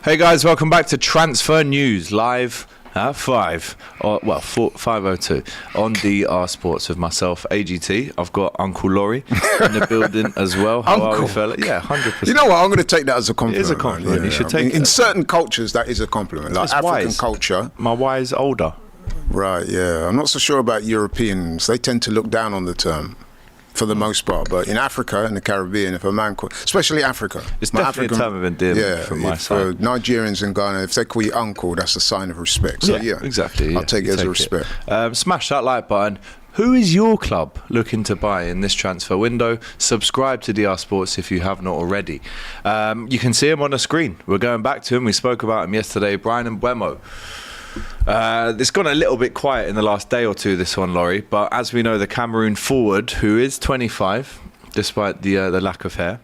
Hey guys, welcome back to Transfer News live at 5:02 on DR Sports with myself, AGT. I've got Uncle Laurie in the building as well. How are we, fella? Yeah, 100%. You know what? I'm going to take that as a compliment. It is a compliment. Yeah, you should take it. In certain cultures, that is a compliment. Like it's African wise. culture. My wise older. Right, yeah. I'm not so sure about Europeans. They tend to look down on the term for the most part. But in Africa and the Caribbean, if a man call, especially Africa. It's definitely a term of endearment from my side. Nigerians in Ghana, if they call you uncle, that's a sign of respect. So yeah, exactly. I'll take it as a respect. Smash that like button. Who is your club looking to buy in this transfer window? Subscribe to DR Sports if you have not already. You can see him on the screen. We're going back to him. We spoke about him yesterday. Brian Mbeumo. It's gone a little bit quiet in the last day or two, this one, Laurie. But as we know, the Cameroon forward, who is 25, despite the lack of hair,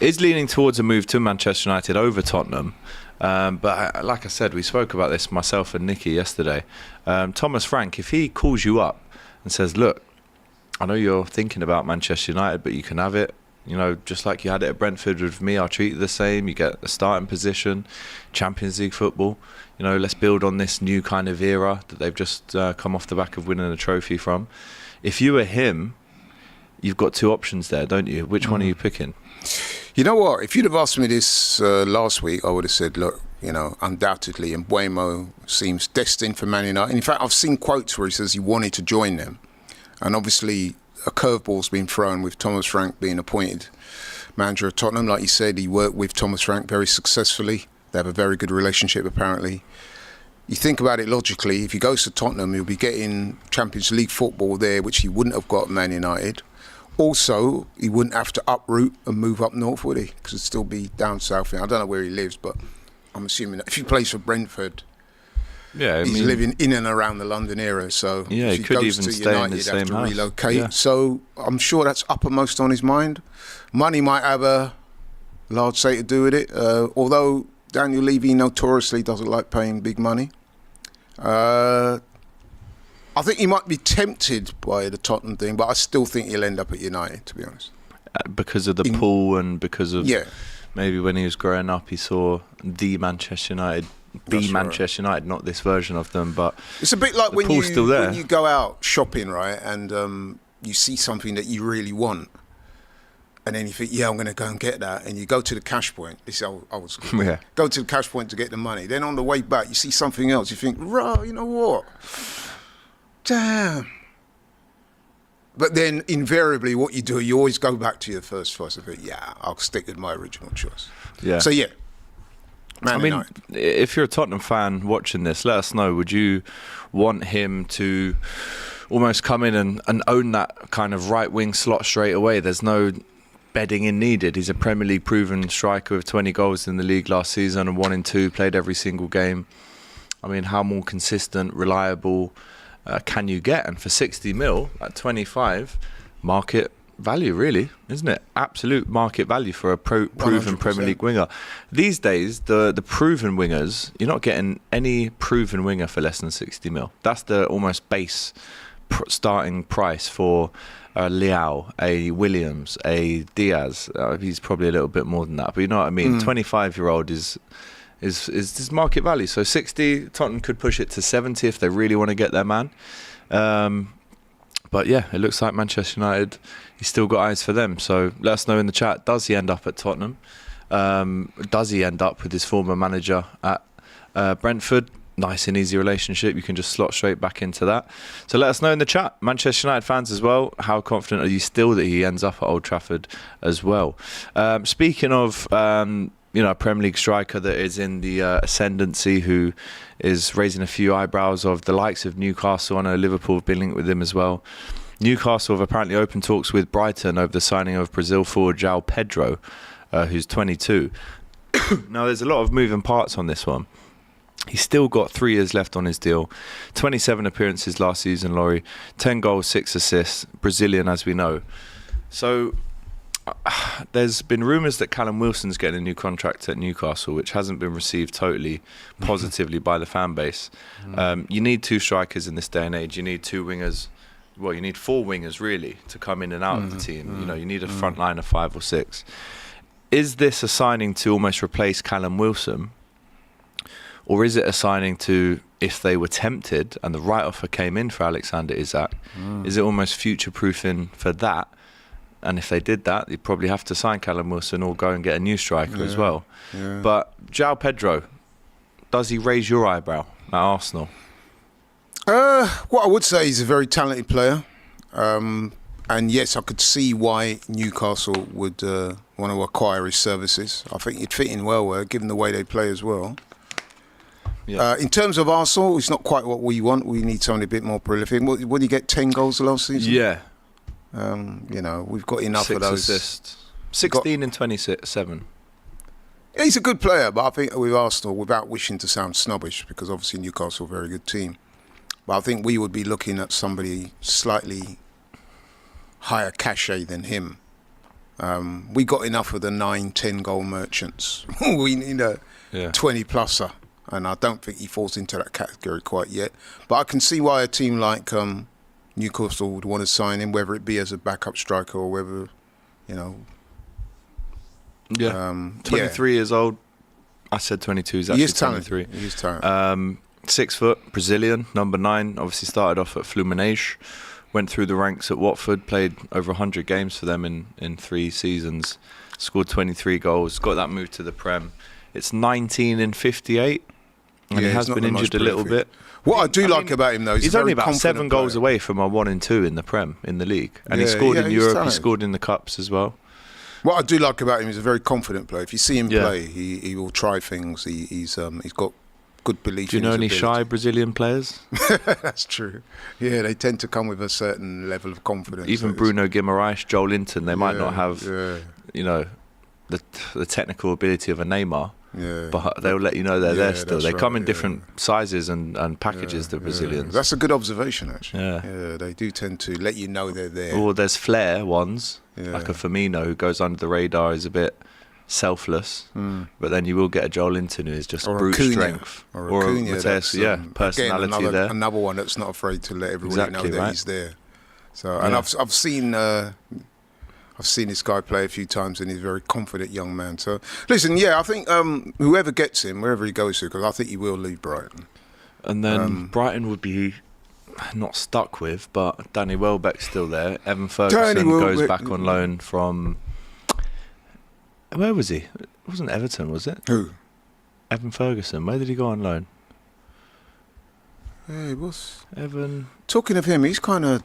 is leaning towards a move to Manchester United over Tottenham. But like I said, we spoke about this, myself and Nicky, yesterday. Thomas Frank, if he calls you up and says, look, I know you're thinking about Manchester United, but you can have it. You know, just like you had it at Brentford with me, I'll treat you the same. You get a starting position, Champions League football. You know, let's build on this new kind of era that they've just come off the back of winning a trophy from. If you were him, you've got two options there, don't you? Which one are you picking? You know what? If you'd have asked me this last week, I would have said, look, you know, undoubtedly, Mbeumo seems destined for Man United. In fact, I've seen quotes where he says he wanted to join them. And obviously, a curveball's been thrown with Thomas Frank being appointed manager of Tottenham. Like you said, he worked with Thomas Frank very successfully. They have a very good relationship, apparently. You think about it logically, if he goes to Tottenham, he'll be getting Champions League football there, which he wouldn't have got at Man United. Also, he wouldn't have to uproot and move up north, would he? Because it'd still be down south. I don't know where he lives, but I'm assuming that if he plays for Brentford, he's living in and around the London area. So yeah, if he could goes even to stay United, in the he'd same have to house. relocate. Yeah. So I'm sure that's uppermost on his mind. Money might have a large say to do with it, although Daniel Levy notoriously doesn't like paying big money. I think he might be tempted by the Tottenham thing, but I still think he'll end up at United, to be honest. Because of the pull and because of maybe when he was growing up, he saw the Manchester United, Manchester United, not this version of them. But it's a bit like when you go out shopping, right, and you see something that you really want. And then you think, I'm going to go and get that. And you go to the cash point. This is how I was go to the cash point to get the money. Then on the way back, you see something else. You think, you know what? Damn. But then invariably what you do, you always go back to your first choice. I think, I'll stick with my original choice. Yeah. So, Man United. If you're a Tottenham fan watching this, let us know. Would you want him to almost come in and own that kind of right-wing slot straight away? There's no bedding in needed. He's a Premier League proven striker with 20 goals in the league last season and 1 in 2, played every single game. I mean, how more consistent, reliable can you get? And for 60 mil at 25, market value, really, isn't it? Absolute market value for a proven 100%. Premier League winger. These days, the proven wingers, you're not getting any proven winger for less than 60 mil. That's the almost base starting price for a Leao, a Williams, a Diaz. He's probably a little bit more than that, but you know what I mean. 25-year-old is this market value. So 60, Tottenham could push it to 70 if they really want to get their man. But yeah, it looks like Manchester United, he's still got eyes for them. So let us know in the chat, does he end up at Tottenham? Does he end up with his former manager at Brentford? Nice and easy relationship. You can just slot straight back into that. So let us know in the chat. Manchester United fans as well, how confident are you still that he ends up at Old Trafford as well? Speaking of a Premier League striker that is in the ascendancy, who is raising a few eyebrows of the likes of Newcastle. I know Liverpool have been linked with him as well. Newcastle have apparently opened talks with Brighton over the signing of Brazil forward João Pedro, who's 22. Now, there's a lot of moving parts on this one. He's still got 3 years left on his deal. 27 appearances last season, Laurie. 10 goals, 6 assists. Brazilian, as we know. So there's been rumours that Callum Wilson's getting a new contract at Newcastle, which hasn't been received totally positively by the fan base. You need 2 strikers in this day and age. You need 2 wingers. Well, you need 4 wingers, really, to come in and out of the team. You know, you need a front line of 5 or 6. is this a signing to almost replace Callum Wilson? Or is it a signing to, if they were tempted and the right offer came in for Alexander Isak, is it almost future-proofing for that? And if they did that, you'd probably have to sign Callum Wilson or go and get a new striker as well. Yeah. But João Pedro, does he raise your eyebrow at Arsenal? What I would say, he's a very talented player. And yes, I could see why Newcastle would want to acquire his services. I think he'd fit in well, given the way they play as well. Yeah. In terms of Arsenal, it's not quite what we want. We need somebody a bit more prolific. What did he get, 10 goals last season? Yeah. We've got enough 6 of those. assists. 16 and 27. Yeah, he's a good player, but I think with Arsenal, without wishing to sound snobbish, because obviously Newcastle are a very good team, but I think we would be looking at somebody slightly higher cachet than him. We got enough of the 9-10 goal merchants. We need a 20-pluser, and I don't think he falls into that category quite yet. But I can see why a team like Newcastle would want to sign him, whether it be as a backup striker or whether, 23 years old. I said 22. He's actually 23. He is talented. 6 foot, Brazilian, number 9. Obviously started off at Fluminense. Went through the ranks at Watford, played over 100 games for them in 3 seasons, scored 23 goals, got that move to the Prem. It's 19 in 58, and he has been injured a little bit. What I do like about him, though, he's only about 7 goals away from a 1 and 2 in the Prem, in the league. And he scored in Europe, he scored in the Cups as well. What I do like about him is a very confident player. If you see him play, he will try things. He's got good belief. Do you in know his any ability. Shy Brazilian players? That's true. Yeah, they tend to come with a certain level of confidence. Even Bruno Guimaraes, Joel Linton, they might not have, the technical ability of a Neymar. Yeah. But they'll let you know they're there still. They come in different sizes and packages, the Brazilians. That's a good observation, actually. Yeah, they do tend to let you know they're there. Or there's flair ones, like a Firmino who goes under the radar, is a bit selfless, but then you will get a Joel Linton who is just brute strength. Or a Mateus, personality again, there. Another one that's not afraid to let everybody know that he's there. So, and I've seen this guy play a few times, and he's a very confident young man. So, listen, I think whoever gets him, wherever he goes to, because I think he will leave Brighton. And then Brighton would be not stuck with, but Danny Welbeck's still there. Evan Ferguson goes back on loan from... Where was he? It wasn't Everton, was it? Who? Evan Ferguson. Where did he go on loan? Yeah, he was. Evan... Talking of him, he's kind of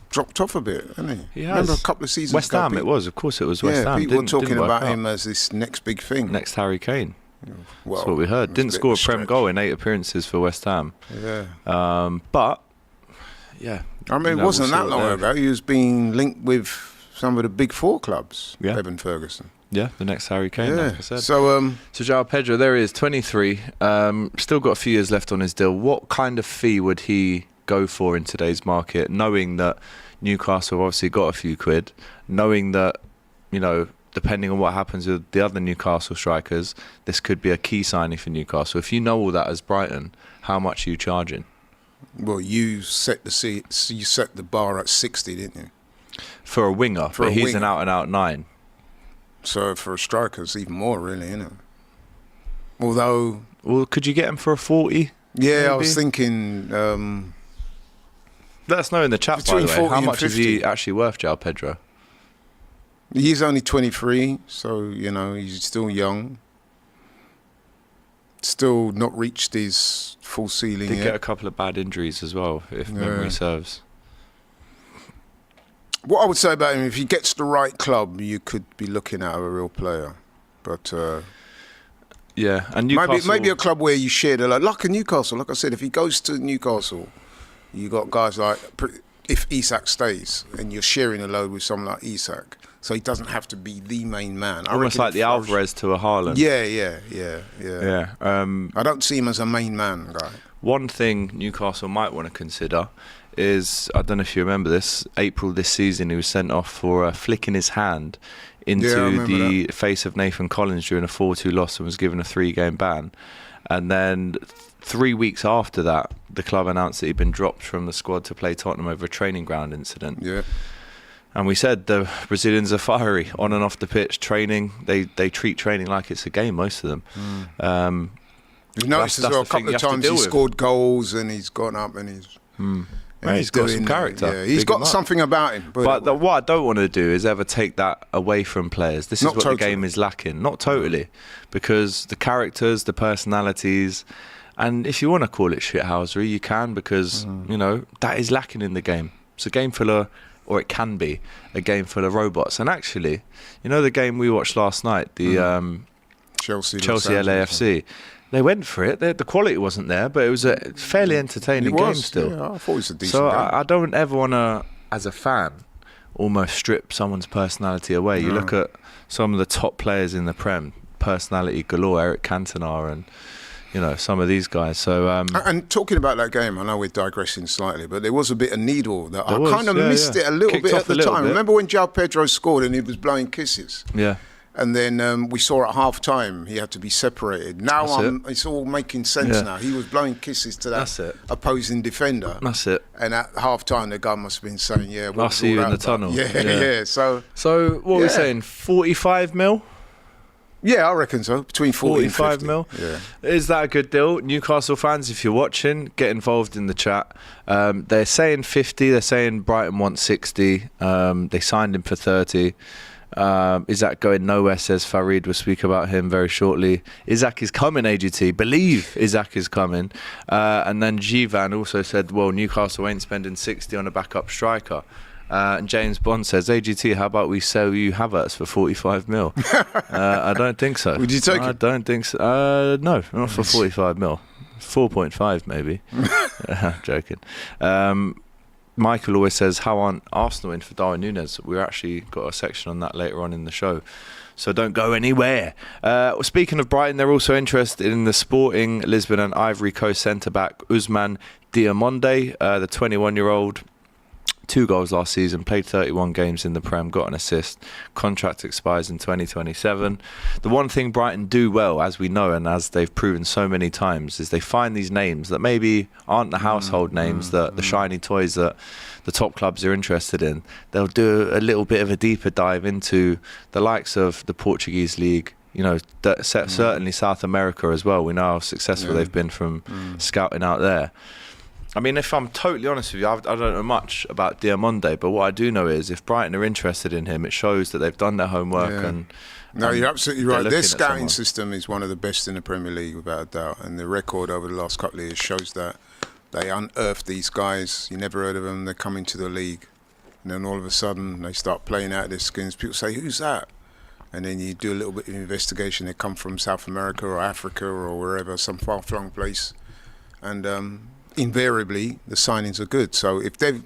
dropped off a bit, hasn't he? He has. Remember a couple of seasons West ago? Ham, it was. Of course it was West Ham. People were talking about him as this next big thing. Next Harry Kane. Well, that's what we heard. Didn't score a Prem goal in 8 appearances for West Ham. Yeah. But, I mean, it wasn't that long ago. He was being linked with some of the big 4 clubs, Evan Ferguson. Yeah, the next Harry Kane, like I said. So João Pedro, there he is, 23. Still got a few years left on his deal. What kind of fee would he go for in today's market, knowing that Newcastle have obviously got a few quid, knowing that, depending on what happens with the other Newcastle strikers, this could be a key signing for Newcastle. If you know all that as Brighton, how much are you charging? Well, you set the bar at 60, didn't you? For a winger, but he's an out-and-out 9. So for a striker, it's even more, really, isn't it? Although... Well, could you get him for a 40? Yeah, maybe? I was thinking... let us know in the chat, by the way, how much is he actually worth, João Pedro? He's only 23, so, he's still young. Still not reached his full ceiling yet. Did get a couple of bad injuries as well, if memory serves. What I would say about him, if he gets the right club, you could be looking at a real player. But and Newcastle, maybe a club where you share the load, like a Newcastle. Like I said, if he goes to Newcastle, you got guys like, if Isak stays, and you're sharing a load with someone like Isak, so he doesn't have to be the main man. Almost like the Alvarez to a Haaland. Yeah. I don't see him as a main man guy. One thing Newcastle might want to consider is, I don't know if you remember this, April this season he was sent off for flicking his hand into the face of Nathan Collins during a 4-2 loss and was given a 3-game ban. And then 3 weeks after that, the club announced that he'd been dropped from the squad to play Tottenham over a training ground incident. Yeah. And we said the Brazilians are fiery on and off the pitch. Training, they treat training like it's a game. Most of them. You've noticed as well a couple of times he's scored goals and he's gone up and he's. Yeah, he's got some character. Yeah, he's got something about him. But what I don't want to do is ever take that away from players. This is what the game is lacking. Not totally, because the characters, the personalities, and if you want to call it shithousery, you can, because you know that is lacking in the game. It's a game full of, or it can be, a game full of robots. And actually, you know, the game we watched last night, the Chelsea LAFC. They went for it. The quality wasn't there, but it was a fairly entertaining game still. Yeah, I thought it was a decent game. I don't ever want to, as a fan, almost strip someone's personality away. You look at some of the top players in the Prem, personality galore, Eric Cantona and, you know, some of these guys. So and talking about that game, I know we're digressing slightly, but there was a bit of needle that I kind of missed it a little bit at the time. Remember when Pedro scored and he was blowing kisses? Yeah. And then we saw at half time he had to be separated. Now it's all making sense now. He was blowing kisses to that opposing defender. That's it. And at half time the guy must have been saying, "Yeah, I'll see you in the tunnel." Yeah. So what are we saying? 45 mil? Yeah, I reckon so. Between 40 and 50. 45 mil. Yeah. Is that a good deal? Newcastle fans, if you're watching, get involved in the chat. They're saying 50. They're saying Brighton wants 60. They signed him for 30. Isak going nowhere, says Farid. We'll speak about him very shortly. Isak is coming, AGT. Believe Isak is coming. And then Jivan also said, well, Newcastle ain't spending 60 on a backup striker. And James Bond says, AGT, how about we sell you Havertz for 45 mil? I don't think so. Would you take it? I don't think so. No, not for 45 mil. 4.5 maybe. Joking. Michael always says, how aren't Arsenal in for Darwin Nunez? We've actually got a section on that later on in the show, so don't go anywhere. Speaking of Brighton, they're also interested in the Sporting Lisbon and Ivory Coast centre-back Ousmane Diamonde, the 21-year-old. 2 goals last season, played 31 games in the Prem, got an assist. Contract expires in 2027. The one thing Brighton do well, as we know, and as they've proven so many times, is they find these names that maybe aren't the household names, the shiny toys that the top clubs are interested in. They'll do a little bit of a deeper dive into the likes of the Portuguese league, you know, certainly South America as well. We know how successful they've been from scouting out there. I mean, if I'm totally honest with you, I don't know much about Diamonde, but what I do know is if Brighton are interested in him, it shows that they've done their homework. No, you're absolutely right. Their scouting system is one of the best in the Premier League, without a doubt. And the record over the last couple of years shows that they unearthed these guys. You never heard of them. They come into the league. And then all of a sudden, they start playing out their skins. People say, who's that? And then you do a little bit of investigation. They come from South America or Africa or wherever, some far-flung place. And invariably, the signings are good. So if they're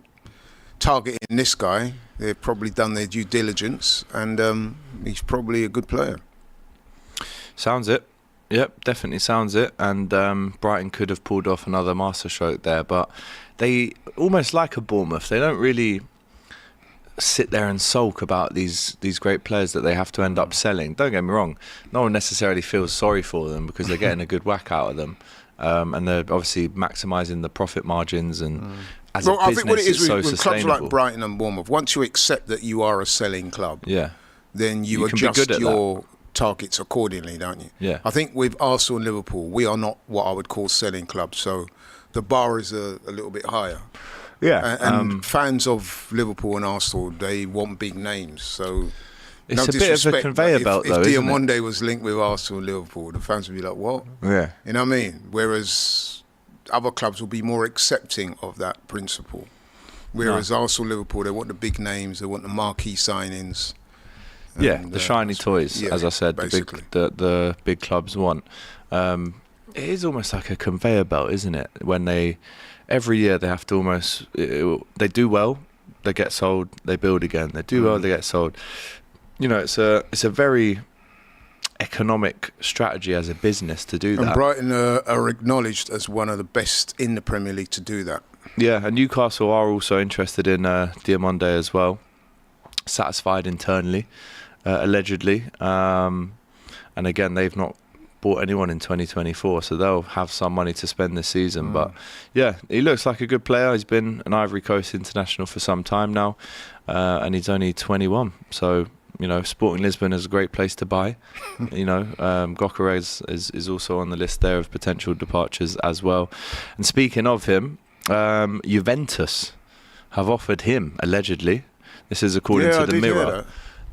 targeting this guy, they've probably done their due diligence, and he's probably a good player. Sounds it. Yep, definitely sounds it. And Brighton could have pulled off another masterstroke there, but they, almost like a Bournemouth, they don't really sit there and sulk about these great players that they have to end up selling. Don't get me wrong, no one necessarily feels sorry for them because they're getting a good whack out of them. And they're obviously maximising the profit margins, and as a business, I think what it is with clubs like Brighton and Bournemouth, once you accept that you are a selling club, then you adjust your targets accordingly, don't you? Yeah. I think with Arsenal and Liverpool, we are not what I would call selling clubs, so the bar is a little bit higher. Yeah. And fans of Liverpool and Arsenal, they want big names, so. It's a bit of a conveyor belt, though, isn't it? If Diamonde was linked with Arsenal and Liverpool, the fans would be like, what? Yeah. You know what I mean? Whereas other clubs will be more accepting of that principle. Whereas Arsenal, Liverpool, they want the big names, they want the marquee signings. Yeah, the shiny toys, as I said, the big clubs want. It is almost like a conveyor belt, isn't it? When every year they have to almost, they do well, they get sold, they build again. They do well, they get sold. You know, it's a very economic strategy as a business to do that. And Brighton are acknowledged as one of the best in the Premier League to do that. Yeah, and Newcastle are also interested in Diamonde as well. Satisfied internally, allegedly. And again, they've not bought anyone in 2024, so they'll have some money to spend this season. But yeah, he looks like a good player. He's been an Ivory Coast international for some time now, and he's only 21. So, you know, Sporting Lisbon is a great place to buy. You know, Gyokeres is also on the list there of potential departures as well. And speaking of him, Juventus have offered him, allegedly. This is according to the Mirror.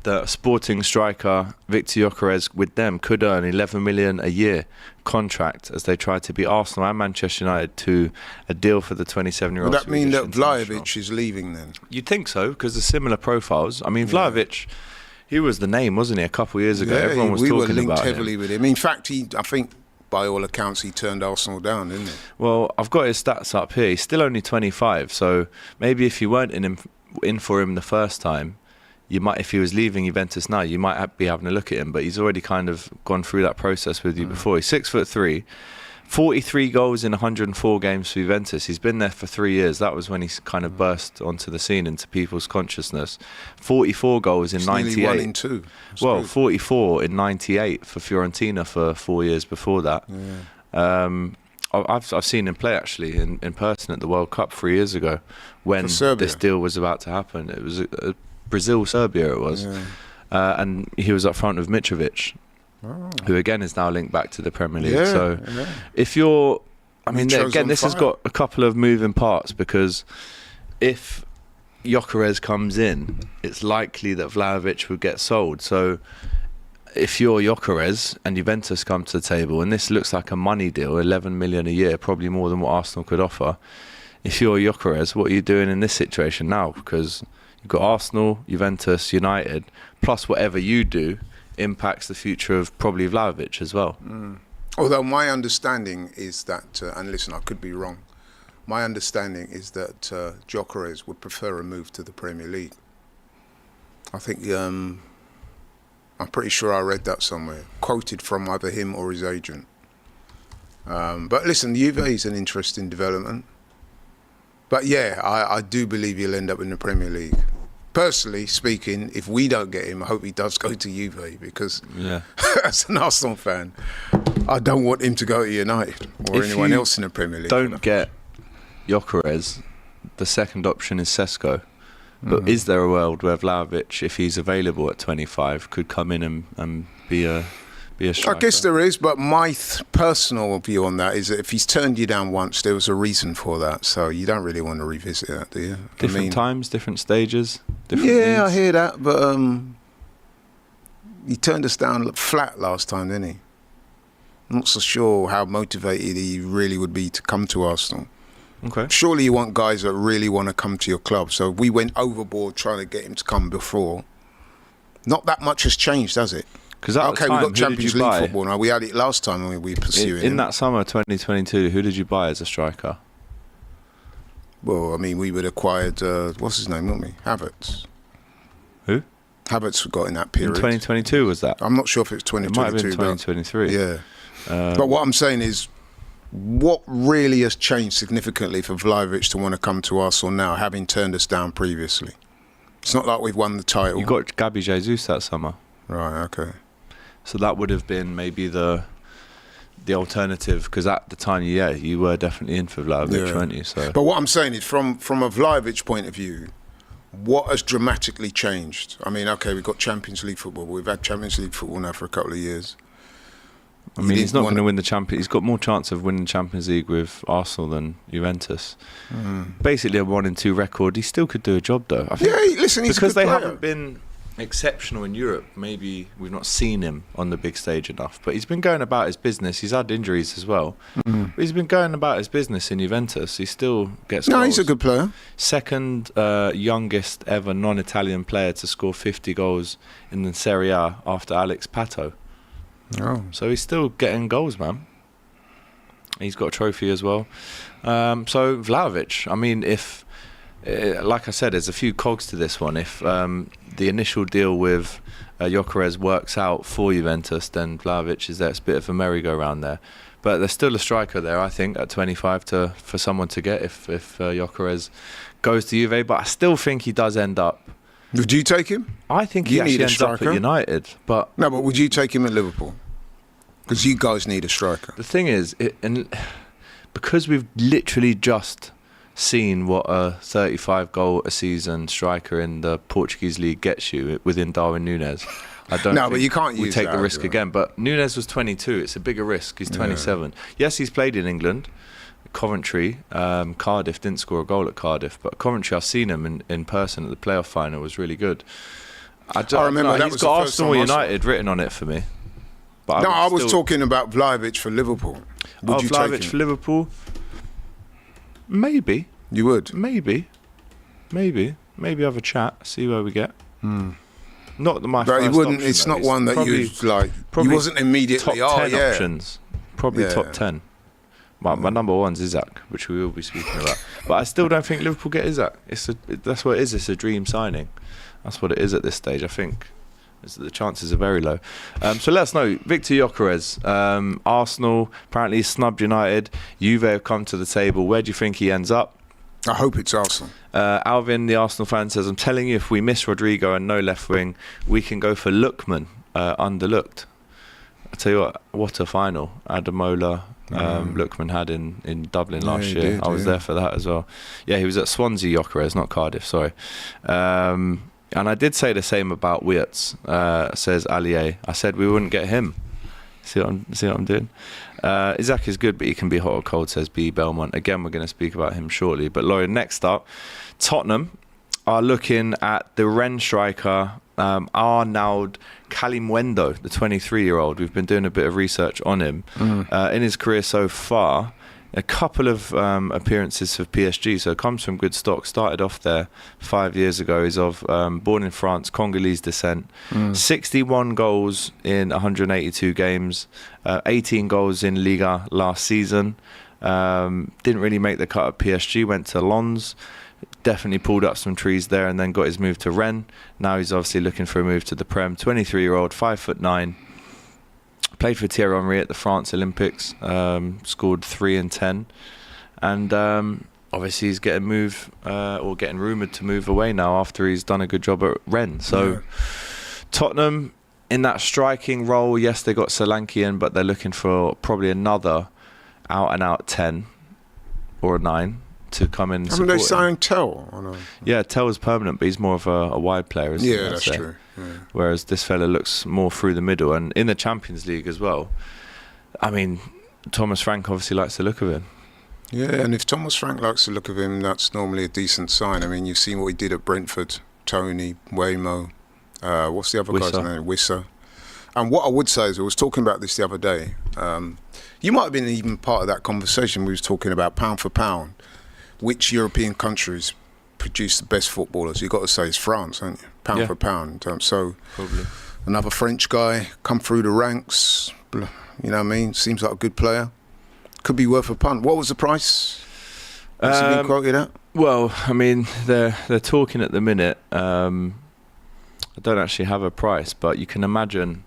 The Sporting striker Victor Gyokeres with them could earn 11 million a year contract as they try to beat Arsenal and Manchester United to a deal for the 27-year-old. Would that mean that Vlahovic is leaving then? You'd think so, because they're similar profiles. I mean, Vlahovic, he was the name, wasn't he, a couple of years ago? Everyone was talking about him. We were linked heavily with him. In fact, I think, by all accounts, he turned Arsenal down, didn't he? Well, I've got his stats up here. He's still only 25, so maybe if you weren't in for him the first time, you might, if he was leaving Juventus now, you might be having a look at him. But he's already kind of gone through that process with you before. He's 6'3", 43 goals in 104 games for Juventus. He's been there for 3 years. That was when he kind of burst onto the scene into people's consciousness. 44 goals in 98. Nearly 1 in 2. Well, good. 44 in 98 for Fiorentina for 4 years before that. Yeah. I've seen him play actually in person at the World Cup 3 years ago when this deal was about to happen. It was Brazil, Serbia it was. Yeah. And he was up front with Mitrovic, who again is now linked back to the Premier League. Yeah, so if you're, I mean, again, this has got a couple of moving parts, because if Gyokeres comes in, it's likely that Vlahovic would get sold. So if you're Gyokeres and Juventus come to the table, and this looks like a money deal, 11 million a year, probably more than what Arsenal could offer. If you're Gyokeres, what are you doing in this situation now? Because you've got Arsenal, Juventus, United, plus whatever you do impacts the future of probably Vlahovic as well. Although my understanding is that, and listen, I could be wrong, my understanding is that Gyokeres would prefer a move to the Premier League. I think, I'm pretty sure I read that somewhere, quoted from either him or his agent. But listen, Juve is an interesting development. But yeah, I do believe he'll end up in the Premier League. Personally speaking, if we don't get him, I hope he does go to Juve, because as an Arsenal fan, I don't want him to go to United or anyone else in the Premier League. Don't get Gyokeres, the second option is Sesko. But is there a world where Vlahovic, if he's available at 25, could come in and be a striker? I guess there is, but my personal view on that is that if he's turned you down once, there was a reason for that. So you don't really want to revisit that, do you? Different times, different stages, different needs. I hear that, but he turned us down flat last time, didn't he? I'm not so sure how motivated he really would be to come to Arsenal. Okay. Surely you want guys that really want to come to your club. So we went overboard trying to get him to come before. Not that much has changed, has it? Because we've got Champions League football now. We had it last time when we pursued it. In that summer 2022, who did you buy as a striker? Well, I mean, we would have acquired, what's his name, wasn't we? Havertz. Who? Havertz got in that period. In 2022 was that? I'm not sure if it's 2022. It might have been 2023. Yeah. But what I'm saying is, what really has changed significantly for Vlahovic to want to come to Arsenal now, having turned us down previously? It's not like we've won the title. You got Gabi Jesus that summer. Right, okay. So that would have been maybe the alternative, because at the time, you were definitely in for Vlahovic, weren't you? So. But what I'm saying is, from a Vlahovic point of view, what has dramatically changed? I mean, okay, we've got Champions League football, but we've had Champions League football now for a couple of years. I mean, he's not going to win the Champions. He's got more chance of winning the Champions League with Arsenal than Juventus. Basically, a 1-2 record. He still could do a job, though. I think listen, he's because a good player. They haven't been exceptional in Europe. Maybe we've not seen him on the big stage enough. But he's been going about his business. He's had injuries as well. But he's been going about his business in Juventus. He still gets goals. He's a good player. Second youngest ever non-Italian player to score 50 goals in the Serie A after Alex Pato. So he's still getting goals, man. He's got a trophy as well. So Vlahovic, I mean, if like I said, there's a few cogs to this one. If the initial deal with Gyokeres works out for Juventus, then Vlahovic is there. It's a bit of a merry-go-round there. But there's still a striker there, I think, at 25 for someone to get if Gyokeres goes to Juve. But I still think he does end up. Would you take him? I think he actually ends up at United. But would you take him at Liverpool? Because you guys need a striker. The thing is, because we've literally just seen what a 35 goal a season striker in the Portuguese league gets you within Darwin Nunez. I don't No, but you can't we use take that, the risk right? again. But Nunez was 22. It's a bigger risk. He's 27. Yes, he's played in England, Coventry, Cardiff. Didn't score a goal at Cardiff, but Coventry, I've seen him in person at the playoff final. Was really good. I remember that he's was got the first Arsenal time I saw United written on it for me. But No, I was talking about Vlahovic for Liverpool. Would you take Vlahovic him? for Liverpool? Maybe. You would? Maybe have a chat, see where we get. Not that my But first he wouldn't. option, It's though. not one that probably, you'd like. He probably wasn't immediately. top 10 yeah. options. Probably Yeah. top 10. My number one's Isak, which we will be speaking about. But I still don't think Liverpool get Isak. That's what it is. It's a dream signing. That's what it is at this stage. I think the chances are very low. So let us know. Victor Gyokeres, Arsenal apparently snubbed United. Juve have come to the table. Where do you think he ends up? I hope it's Arsenal. Alvin, the Arsenal fan, says, I'm telling you, if we miss Rodrigo and no left wing, we can go for Lookman, underlooked. I tell you what a final Adamola Lookman had in Dublin last year. Did, I was there for that as well. Yeah, he was at Swansea, Gyokeres, not Cardiff, sorry. And I did say the same about Wirtz, says Allier. I said we wouldn't get him. See what I'm doing? Isak is good, but he can be hot or cold, says B. Belmont. Again, we're going to speak about him shortly. But Lauren, next up, Tottenham are looking at the Rennes striker, Arnaud Kalimwendo, the 23-year-old. We've been doing a bit of research on him. In his career so far, a couple of appearances for PSG, so it comes from good stock. Started off there 5 years ago. He's born in France, Congolese descent. 61 goals in 182 games, 18 goals in Liga last season. Didn't really make the cut at PSG, went to Lens. Definitely pulled up some trees there and then got his move to Rennes. Now he's obviously looking for a move to the Prem. 23-year-old, 5'9". Played for Thierry Henry at the France Olympics, scored 3 and 10, and obviously he's getting rumoured to move away now after he's done a good job at Rennes. So Tottenham in that striking role, yes, they got Solanke, but they're looking for probably another out-and-out 10 or a 9 to come in and Haven't they support him. signed Tell? Yeah, Tell is permanent, but he's more of a wide player, isn't he? Yeah, that's true. Yeah. Whereas this fella looks more through the middle, and in the Champions League as well. I mean, Thomas Frank obviously likes the look of him. Yeah, and if Thomas Frank likes the look of him, that's normally a decent sign. I mean, you've seen what he did at Brentford, Tony, Mbeumo, what's the other guy's name? Wissa. And what I would say is, I was talking about this the other day. You might have been even part of that conversation. We was talking about pound for pound, which European countries produce the best footballers. You've got to say it's France, haven't you? Pound for pound. So Probably. another French guy come through the ranks. You know what I mean? Seems like a good player. Could be worth a punt. What was the price? What's he been quoted at? Well, I mean, they're talking at the minute. I don't actually have a price, but you can imagine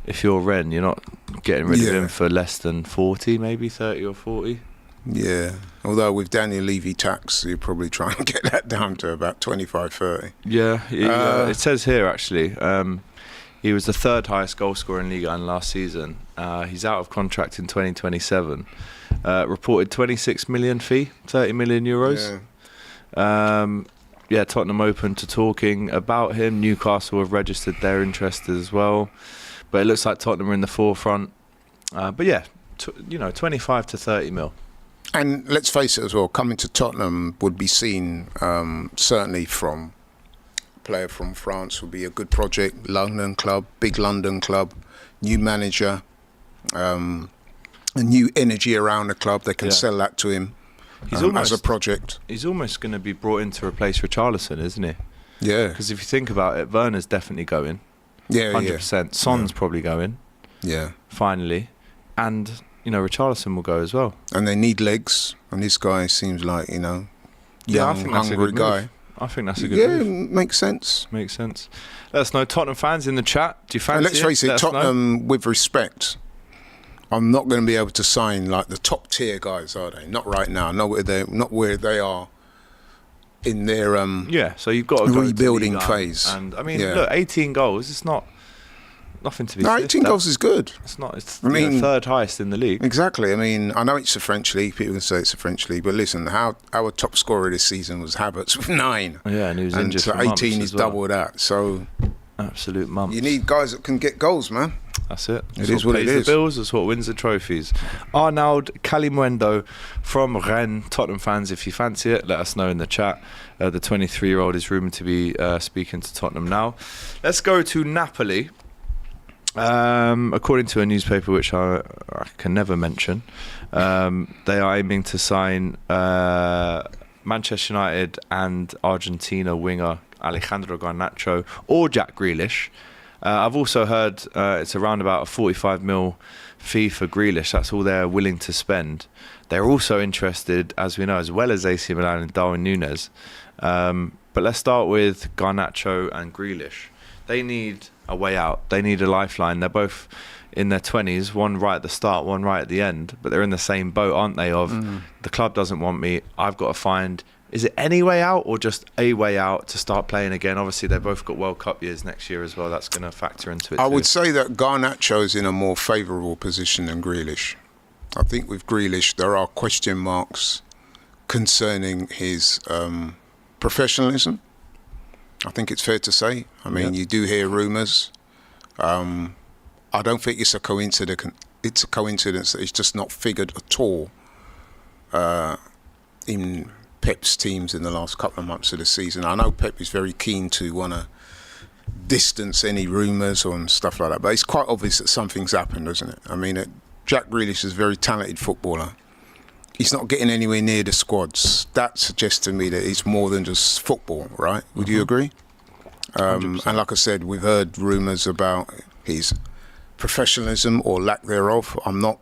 if you're Rennes, you're not getting rid of him for less than 40, maybe 30 or 40. Yeah, although with Daniel Levy tax, you're probably trying to get that down to about 25, 30. Yeah, it says here actually, he was the third highest goal scorer in Liga last season. He's out of contract in 2027. Reported 26 million fee, 30 million euros. Yeah. Tottenham open to talking about him. Newcastle have registered their interest as well. But it looks like Tottenham are in the forefront. But yeah, 25 to 30 mil. And let's face it as well, coming to Tottenham would be seen, certainly from a player from France, would be a good project. London club, big London club, new manager, a new energy around the club. They can sell that to him as a project. He's almost going to be brought in to replace Richarlison, isn't he? Yeah. Because if you think about it, Werner's definitely going. Yeah, 100%. Son's probably going. Yeah. Finally. And, Richarlison will go as well. And they need legs. And this guy seems like, young, hungry guy. I think that's a good move. Yeah, makes sense. Makes sense. Let us know. Tottenham fans in the chat. Do you fancy and let's face it, Let Tottenham, with respect, I'm not going to be able to sign like the top tier guys, are they? Not right now. Not where they are in their so you've got to rebuilding go to phase. And I mean, look, 18 goals. It's not nothing to be. No, 18 goals is good. It's not. It's I mean, third highest in the league. Exactly. I mean, I know it's a French league. People can say it's a French league, but listen, our top scorer this season was Havertz with 9. Yeah, and he was injured for 18 months is as well. double that. So absolute months. You need guys that can get goals, man. That's it. It is what it is. The bills. That's what wins the trophies. Arnaud Calimundo from Rennes. Tottenham fans, if you fancy it, let us know in the chat. The 23-year-old is rumoured to be speaking to Tottenham now. Let's go to Napoli. According to a newspaper which I can never mention, they are aiming to sign Manchester United and Argentina winger Alejandro Garnacho or Jack Grealish. I've also heard it's around about a 45 mil fee for Grealish. That's all they're willing to spend. They're also interested, as we know, as well as AC Milan and Darwin Nunez. But let's start with Garnacho and Grealish. They need a way out. They need a lifeline. They're both in their 20s, one right at the start, one right at the end, but they're in the same boat, aren't they, of the club doesn't want me, I've got to find... Is it any way out or just a way out to start playing again? Obviously, they've both got World Cup years next year as well. That's going to factor into it I would say that Garnacho's in a more favourable position than Grealish. I think with Grealish, there are question marks concerning his professionalism. I think it's fair to say. I mean, you do hear rumours. I don't think it's a coincidence. It's a coincidence that it's just not figured at all in Pep's teams in the last couple of months of the season. I know Pep is very keen to want to distance any rumours and stuff like that, but it's quite obvious that something's happened, isn't it? I mean, Jack Grealish is a very talented footballer. He's not getting anywhere near the squads. That suggests to me that it's more than just football, right? Would you agree? And like I said, we've heard rumours about his professionalism or lack thereof. I'm not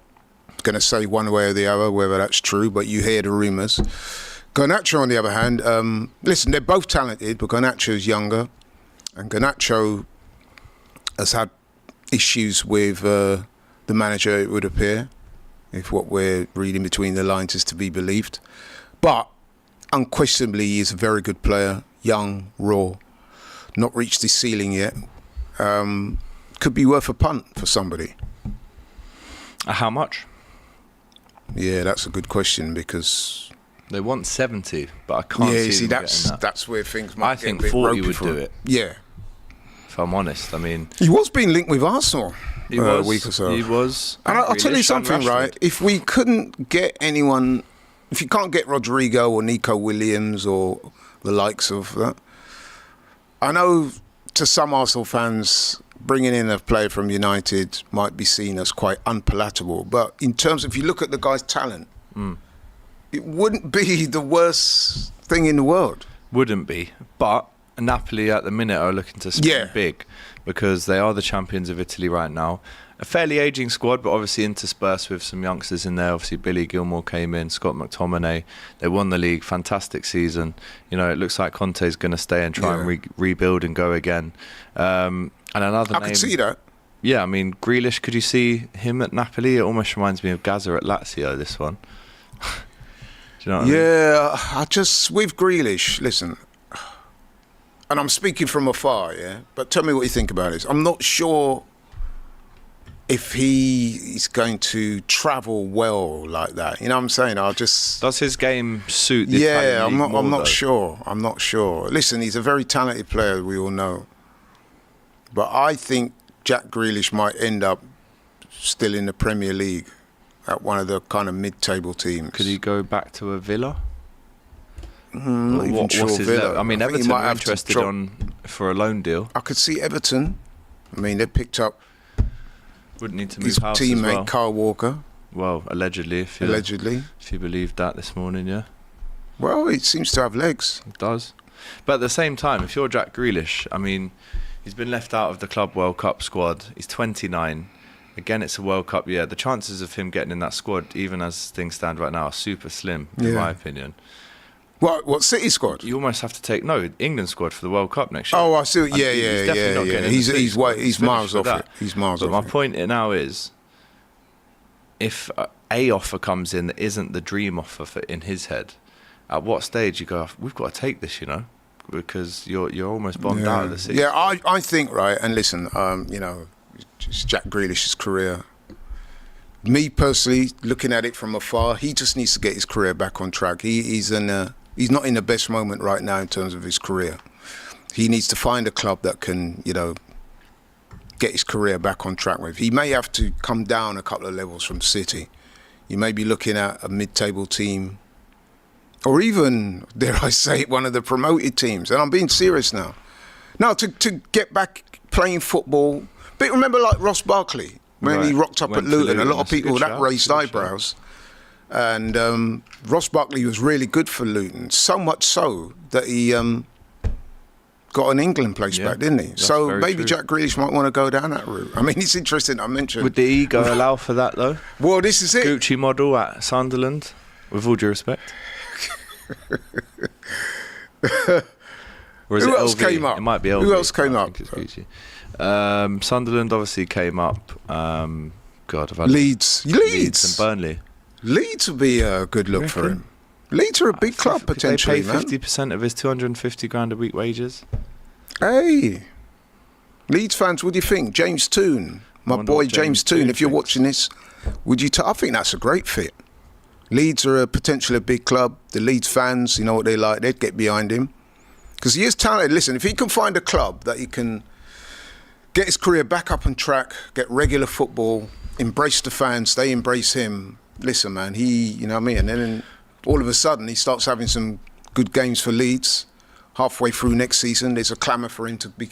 going to say one way or the other whether that's true, but you hear the rumours. Garnacho, on the other hand, listen, they're both talented, but Garnacho's younger, and Garnacho has had issues with the manager, it would appear, if what we're reading between the lines is to be believed. But unquestionably, he is a very good player, young, raw, not reached his ceiling yet. Could be worth a punt for somebody. How much? Yeah, that's a good question because... They want 70, but I can't see them getting that. That's where things might get a bit I think 40 would for do him. it. Yeah. If I'm honest, I mean... He was being linked with Arsenal a week or so. He was. And I'll tell you something, right? If we couldn't get anyone... If you can't get Rodrigo or Nico Williams or the likes of that... I know to some Arsenal fans, bringing in a player from United might be seen as quite unpalatable. But in terms of, if you look at the guy's talent... It wouldn't be the worst thing in the world. Wouldn't be. But Napoli at the minute are looking to spend big because they are the champions of Italy right now. A fairly ageing squad, but obviously interspersed with some youngsters in there. Obviously, Billy Gilmore came in, Scott McTominay. They won the league. Fantastic season. You know, it looks like Conte's going to stay and try and rebuild and go again. And another name... I could see that. Yeah, I mean, Grealish, could you see him at Napoli? It almost reminds me of Gaza at Lazio, this one. Do you know what I mean? I just, with Grealish, listen, and I'm speaking from afar, but tell me what you think about this. I'm not sure if he is going to travel well like that. You know what I'm saying? Does his game suit the Italian league more, I'm not sure. Listen, he's a very talented player, we all know. But I think Jack Grealish might end up still in the Premier League at one of the kind of mid-table teams. Could he go back to a Villa? Not even sure Villa. I mean, Everton are interested for a loan deal. I could see Everton. I mean, they picked up wouldn't need to move his house teammate as well. Kyle Walker. Well, allegedly, if you believe that this morning, yeah. Well, it seems to have legs. It does. But at the same time, if you're Jack Grealish, I mean, he's been left out of the Club World Cup squad. He's 29. Again, it's a World Cup year. The chances of him getting in that squad, even as things stand right now, are super slim, in my opinion. What City squad? You almost have to take England squad for the World Cup next year. Oh, I see. Yeah. He's miles off it. He's miles off it. But my point now is, if a offer comes in that isn't the dream offer in his head, at what stage you go, we've got to take this, you know, because you're almost bombed out of the season. Yeah, I think, right, and listen, you know, It's Jack Grealish's career. Me personally, looking at it from afar, he just needs to get his career back on track. He's not in the best moment right now in terms of his career. He needs to find a club that can, get his career back on track with. He may have to come down a couple of levels from City. You may be looking at a mid-table team, or even, dare I say it, one of the promoted teams. And I'm being serious now. Now, to get back playing football. But remember, like Ross Barkley, when he rocked up at Luton, a lot of people that raised eyebrows. And Ross Barkley was really good for Luton, so much so that he got an England place back, didn't he? So maybe true. Jack Grealish might want to go down that route. I mean, it's interesting. I mentioned. Would the ego allow for that though? Well, this is it. Gucci model at Sunderland, with all due respect. Or is Who it else LV? came up? It might be LV. Who else came up? It's Gucci. Sunderland obviously came up. I've had Leeds and Burnley. Leeds would be a good look for him. Leeds are a big club potentially, man. They pay 50% of his 250 grand a week wages. Hey, Leeds fans, what do you think? James Toon, my boy James Toon. If you're watching this, would you? I think that's a great fit. Leeds are potentially a big club. The Leeds fans, you know what they like. They'd get behind him because he is talented. Listen, if he can find a club that he can get his career back up on track, get regular football, embrace the fans, they embrace him. Listen, man, you know what I mean? And then all of a sudden, he starts having some good games for Leeds. Halfway through next season, there's a clamour for him to be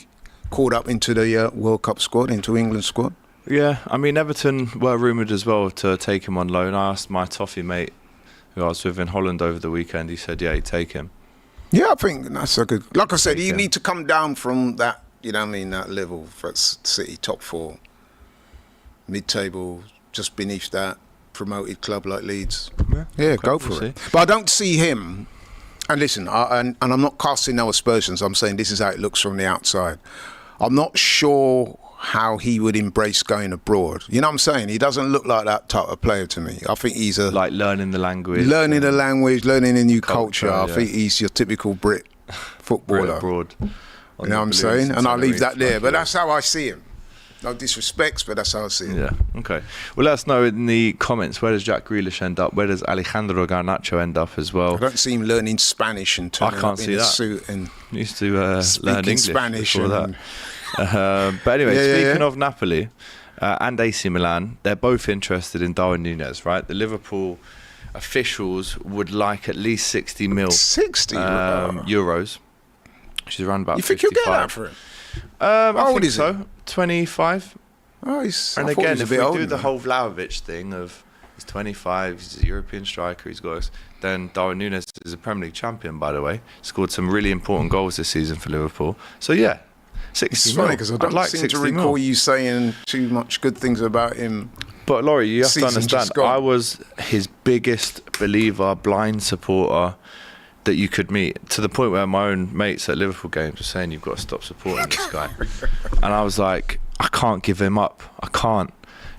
called up into the World Cup squad, into England squad. Yeah, I mean, Everton were rumoured as well to take him on loan. I asked my toffee mate, who I was with in Hojlund over the weekend, he said, yeah, he'd take him. Yeah, I think that's a good... Like I said, you need to come down from that, you know what I mean, that level for City, top four, mid-table, just beneath that. Promoted club like Leeds. Yeah, go for it. But I don't see him. And listen, and I'm not casting no aspersions. I'm saying this is how it looks from the outside. I'm not sure how he would embrace going abroad. You know what I'm saying? He doesn't look like that type of player to me. I think he's like learning the language, learning a new culture. I think he's your typical Brit footballer. Abroad. You know what I'm saying? And I'll leave that there. But that's how I see him. No disrespects, but that's how I see it. Yeah, okay. Well, let us know in the comments, where does Jack Grealish end up? Where does Alejandro Garnacho end up as well? I don't see him learning Spanish and turning up in a suit and used to learn English Spanish before that. But anyway, speaking of Napoli and AC Milan, they're both interested in Darwin Nunez, right? The Liverpool officials would like at least 60 mil 60 euros, which is around about 55. You think you'll get that for him? How old is he? 25. Oh, and again, if we do the whole Vlahovic thing of he's 25, he's a European striker, then Darwin Nunez is a Premier League champion, by the way. Scored some really important goals this season for Liverpool. So yeah, 60 It's funny because I don't seem to recall you saying too much good things about him. But Laurie, you have to understand, I was his biggest believer, blind supporter that you could meet, to the point where my own mates at Liverpool games were saying, you've got to stop supporting this guy. And I was like, I can't give him up. I can't.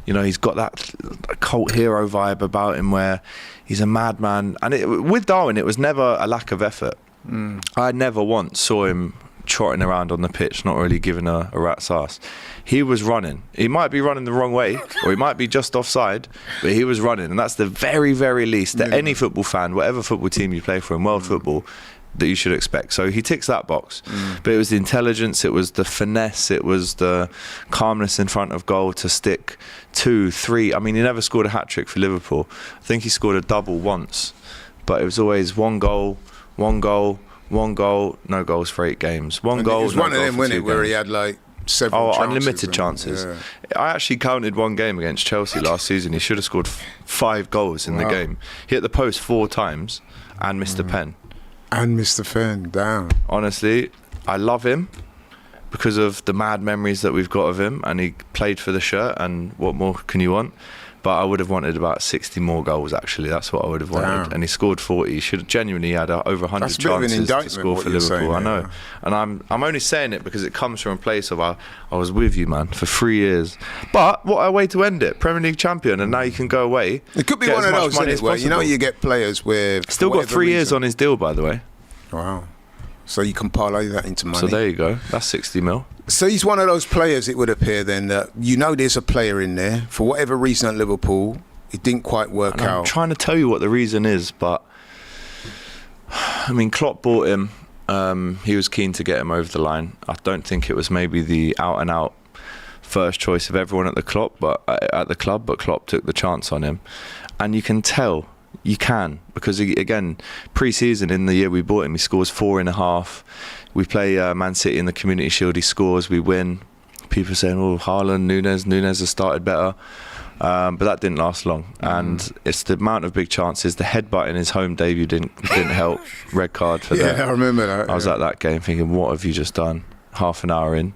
You know, he's got that cult hero vibe about him where he's a madman. And with Darwin, it was never a lack of effort. I never once saw him trotting around on the pitch, not really giving a rat's ass. He was running. He might be running the wrong way, or he might be just offside, but he was running. And that's the very, very least that any football fan, whatever football team you play for in world football, that you should expect. So he ticks that box. But it was the intelligence, it was the finesse, it was the calmness in front of goal to stick 2, 3. I mean, he never scored a hat-trick for Liverpool. I think he scored a double once, but it was always one goal, no goals for 8 games. One goal, it was one of them, wasn't it, where he had like several chances. Unlimited chances. Yeah. I actually counted one game against Chelsea last season. He should have scored 5 goals in the game. He hit the post 4 times and missed a pen. And Mr. Fenn, down. Honestly, I love him because of the mad memories that we've got of him, and he played for the shirt, and what more can you want? But I would have wanted about 60 more goals, actually. That's what I would have wanted. Damn. And he scored 40. He should have genuinely had over 100 chances to score for Liverpool. I know. And I'm only saying it because it comes from a place of I was with you, man, for 3 years. But what a way to end it. Premier League champion, and now you can go away. It could be one of those, isn't it, where, you know, you get players where... Still got 3 years on his deal, by the way. Wow. So you can parlay that into money. So there you go. That's 60 mil. So he's one of those players, it would appear then, that there's a player in there, for whatever reason at Liverpool, it didn't quite work out. I'm trying to tell you what the reason is, but I mean, Klopp bought him. He was keen to get him over the line. I don't think it was maybe the out-and-out first choice of everyone at the club, but Klopp took the chance on him. And you can tell, because again, pre-season in the year we bought him, he scores 4.5. We play Man City in the Community Shield, he scores, we win. People saying, oh, Hojlund, Nunez has started better. But that didn't last long, and it's the amount of big chances. The headbutt in his home debut didn't help. Red card for that. Yeah, I remember that. I was at that game thinking, what have you just done? Half an hour in.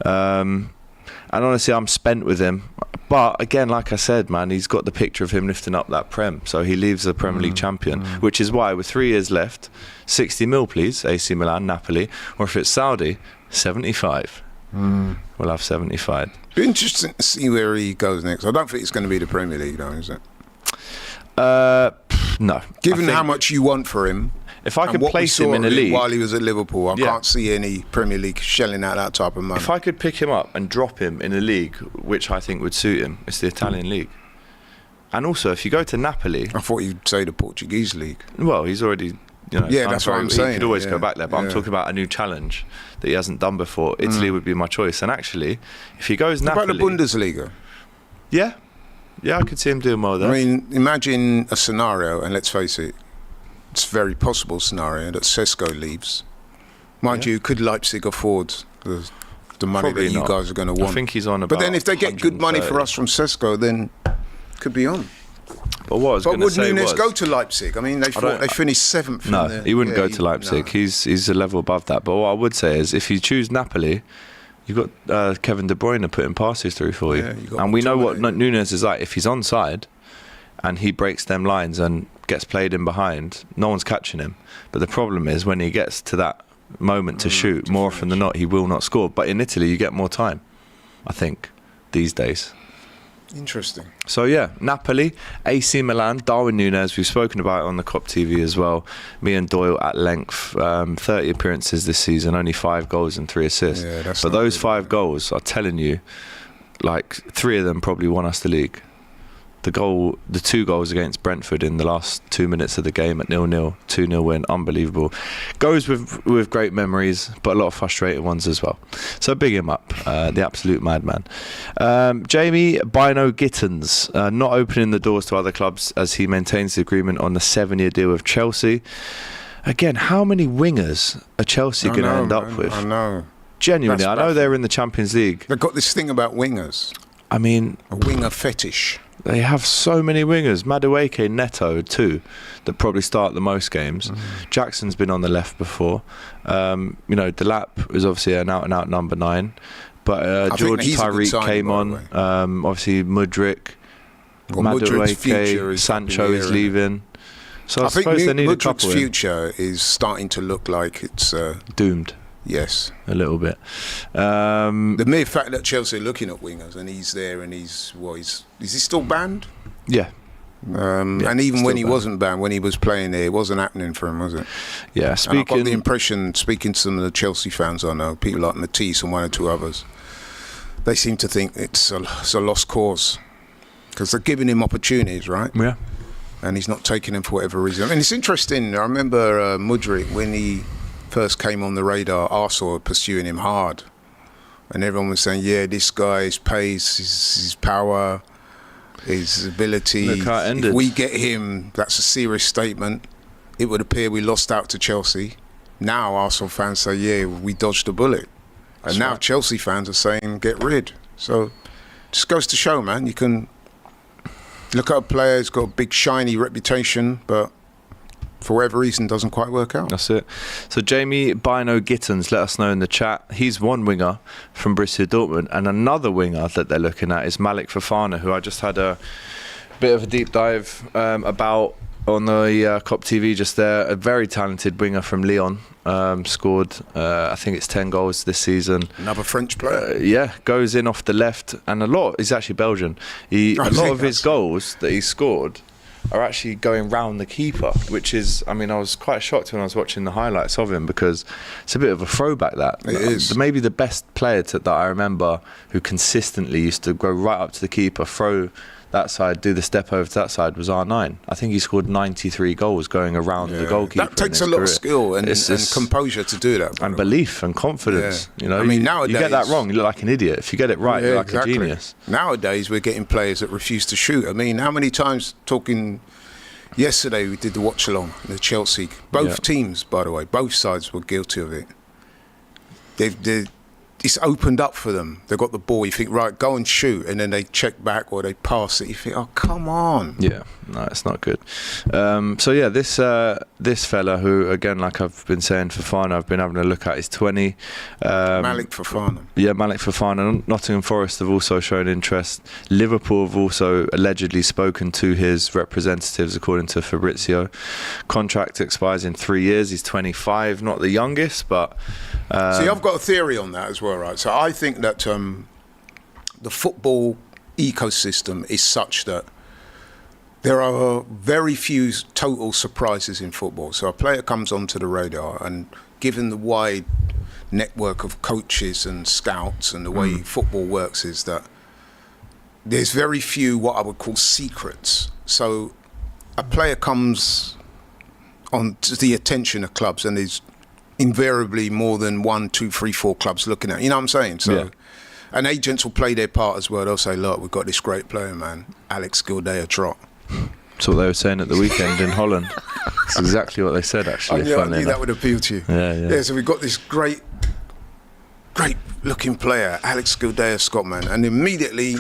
And honestly, I'm spent with him. But again, like I said, man, he's got the picture of him lifting up that Prem. So he leaves the Premier League champion, which is why with 3 years left, 60 mil, please, AC Milan, Napoli, or if it's Saudi, 75. We'll have 75. Be interesting to see where he goes next. I don't think it's going to be the Premier League, though, is it? No. Given how much you want for him, if I could place him in a league while he was at Liverpool, I can't see any Premier League shelling out that type of money. If I could pick him up and drop him in a league which I think would suit him, it's the Italian league. And also, if you go to Napoli, I thought you'd say the Portuguese league. Well, he's already, yeah, that's what I'm saying. He could always go back there, but I'm talking about a new challenge that he hasn't done before. Italy would be my choice. And actually, if he goes Napoli, what about the Bundesliga? Yeah, I could see him doing well there. I mean, imagine a scenario, and let's face it, it's a very possible scenario that Sesko leaves. Mind you, could Leipzig afford the money Probably that you not. guys are going to want? I think he's on about. But then if they get good money for us from Sesko, then could be on. But what I was going to would say Nunez was, go to Leipzig? I mean, they finished 7th. No, he wouldn't go to Leipzig. No. He's a level above that. But what I would say is, if you choose Napoli, you've got Kevin De Bruyne putting passes through for you. And we know what Nunez is like. If he's onside and he breaks them lines and gets played in behind, no one's catching him. But the problem is, when he gets to that moment to shoot, more often than not, he will not score. But in Italy, you get more time, I think, these days. Interesting. So yeah, Napoli, AC Milan, Darwin Nunez, we've spoken about it on the COP TV as well. Me and Doyle at length, 30 appearances this season, only 5 goals and 3 assists. Yeah, that's but those 5 goals, I'm telling you, like 3 of them probably won us the league. The 2 goals against Brentford in the last 2 minutes of the game at 0-0, 2-0 win, unbelievable. Goes with great memories, but a lot of frustrated ones as well. So big him up, the absolute madman. Jamie Bynoe-Gittens, not opening the doors to other clubs as he maintains the agreement on the 7-year deal with Chelsea. Again, how many wingers are Chelsea going to end up with? I know. Genuinely, I know they're in the Champions League. They've got this thing about wingers. I mean, a winger fetish. They have so many wingers. Madueke, Neto, 2 that probably start the most games. Jackson's been on the left before. Delap is obviously an out-and-out number 9. But George Tyreek came on. Obviously, Mudryk, Madueke, Sancho is leaving. So I suppose they need a couple. Mudryk's future is starting to look like it's doomed. Yes, a little bit. The mere fact that Chelsea are looking at wingers and he's there and is he still banned? Yeah. And even when he wasn't banned, when he was playing there, it wasn't happening for him, was it? Yeah. And I got the impression, speaking to some of the Chelsea fans I know, people like Matisse and 1 or 2 others, they seem to think it's a lost cause because they're giving him opportunities, right? Yeah. And he's not taking them for whatever reason. I mean, it's interesting. I remember Mudryk, when he first came on the radar, Arsenal were pursuing him hard. And everyone was saying, yeah, this guy's pace, his power, his ability. Look how it ended. If we get him, that's a serious statement. It would appear we lost out to Chelsea. Now Arsenal fans say, yeah, we dodged a bullet. And now Chelsea fans are saying, get rid. So just goes to show, man, you can look at a player who's got a big, shiny reputation, but for whatever reason doesn't quite work out. That's it. So Jamie Bynoe-Gittens, let us know in the chat. He's one winger from Borussia Dortmund, and another winger that they're looking at is Malik Fofana, who I just had a bit of a deep dive about on the COP TV just there. A very talented winger from Lyon, scored I think it's 10 goals this season. Another French player. Yeah, goes in off the left, and he's actually Belgian. A lot of his goals that he scored are actually going round the keeper, which is, I mean, I was quite shocked when I was watching the highlights of him, because it's a bit of a throwback, that. It is. Maybe the best player that I remember who consistently used to go right up to the keeper, throw that side, do the step over to that side, was R9. I think he scored 93 goals going around the goalkeeper. That takes a lot of skill and composure to do that. And belief and confidence. Yeah. You know, I mean, nowadays, you get that wrong, you look like an idiot. If you get it right, you look like a genius. Nowadays, we're getting players that refuse to shoot. I mean, how many times, talking yesterday, we did the watch along, the Chelsea. Both teams, by the way, both sides were guilty of it. It's opened up for them. They've got the ball. You think, right, go and shoot, and then they check back or they pass it. You think, oh, come on. Yeah, no, it's not good. So yeah, this fella who, again, like I've been saying, Fofana, I've been having a look at, is 20. Malik Fofana. Yeah, Malik Fofana. Nottingham Forest have also shown interest. Liverpool have also allegedly spoken to his representatives, according to Fabrizio. Contract expires in 3 years. He's 25, not the youngest, but... See, I've got a theory on that as well, right? So I think that the football ecosystem is such that there are very few total surprises in football. So a player comes onto the radar, and given the wide network of coaches and scouts and the way football works, is that there's very few what I would call secrets. So a player comes on to the attention of clubs, and there's invariably more than 1, 2, 3, 4 clubs looking at it. You know what I'm saying? So, and agents will play their part as well. They'll say, look, we've got this great player, man, Alex Gyokeres. That's what they were saying at the weekend in Holland. That's exactly what they said, actually. I knew that would appeal to you. Yeah, so we've got this great looking player, Alex Gyokeres, Scotland, and immediately